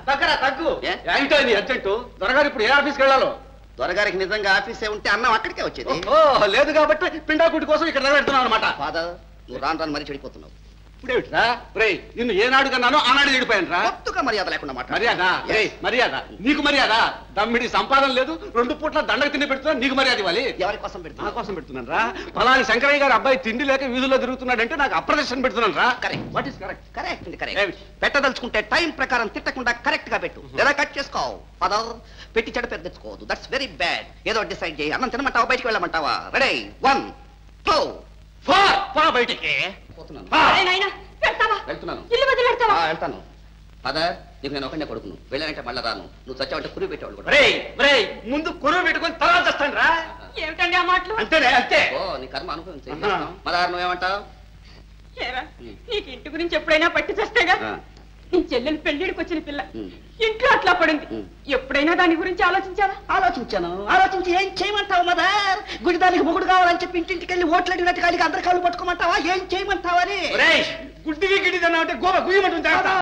తగ్గరా తగ్గు ఏంటో ఇది అర్జెంటు దొరగారు ఇప్పుడు ఏ ఆఫీస్కి వెళ్ళాలో దొరగారికి నిజంగా ఆఫీసే ఉంటే అన్నం అక్కడికే వచ్చేది లేదు కాబట్టి పిండాకుటి కోసం ఇక్కడ నిలబెడుతున్నావు అనమాట ఫాదర్ నువ్వు రాను మరీ చెడిపోతున్నావు ఇప్పుడేమిట్రా రే నిన్ను ఏనాడు కన్నానో ఆనాడు చెడిపోయాను రా కొత్తగా మర్యాద లేకుండా మాట మర్యాద మర్యాద నీకు మర్యాద దమ్మిడి సంపాదన లేదు 2 పూట్ల దండకు తిండి పెడుతున్నా నీకు మర్యాద ఇవ్వాలి ఎవరి కోసం పెడుతున్నా నా కోసం పెడుతున్నాను రా ఫలాని శంకరయ్య గారు అబ్బాయి తిండి లేక వీధుల్లో తిరుగుతున్నాడంటే నాకు అప్రదర్శన పెడుతున్నాను రా correct what is correct correct పెట్టదలుచుకుంటే టైం ప్రకారం తిట్టకుండా కరెక్ట్ గా పెట్టు లేదా కట్ చేసుకోవు ఫాదర్ పెట్టి చెడ పెద్ద తెచ్చుకోవద్దు దట్స్ వెరీ బ్యాడ్ ఏదో డిసైడ్ చేయి అన్నం తినమంటావా బయటికి వెళ్ళమంటావా రెడీ 1 2 4 బయటికి వెళ్తున్నాను వెళ్తాను ఫాదర్ నీకు నేను ఒకటే కొడుకును వెళ్ళానంటే మళ్ళీ రాను నువ్వు చచ్చావంటే కురువు పెట్టేవాళ్ళు ముందు కురువు పెట్టుకొని తర్వాత వస్తాను రా ఏమిటండి ఆ మాటలు అంతేనే అంతే ఓ నీ కర్మ అనుభవించే మదారు నువ్వేమంటావు నీకు ఇంటి గురించి ఎప్పుడైనా పట్టి చేస్తేగా నీ చెల్లెలు పెళ్లిడికి వచ్చిన పిల్ల ఇంట్లో అట్లా పడింది ఎప్పుడైనా దాని గురించి ఆలోచించావా ఆలోచించి ఏం చేయమంటావు మదర్ గుడిదానికి మొగుడు కావాలని చెప్పి ఇంటింటికి వెళ్ళి ఓట్లు అడిగినట్టు కాడికి అందరి కాళ్ళు పట్టుకోమంటావా ఏం చేయమంటావని గుడ్డివి గిడ్డిదన్నా అంటే గోవ గుయ్యమంటుంది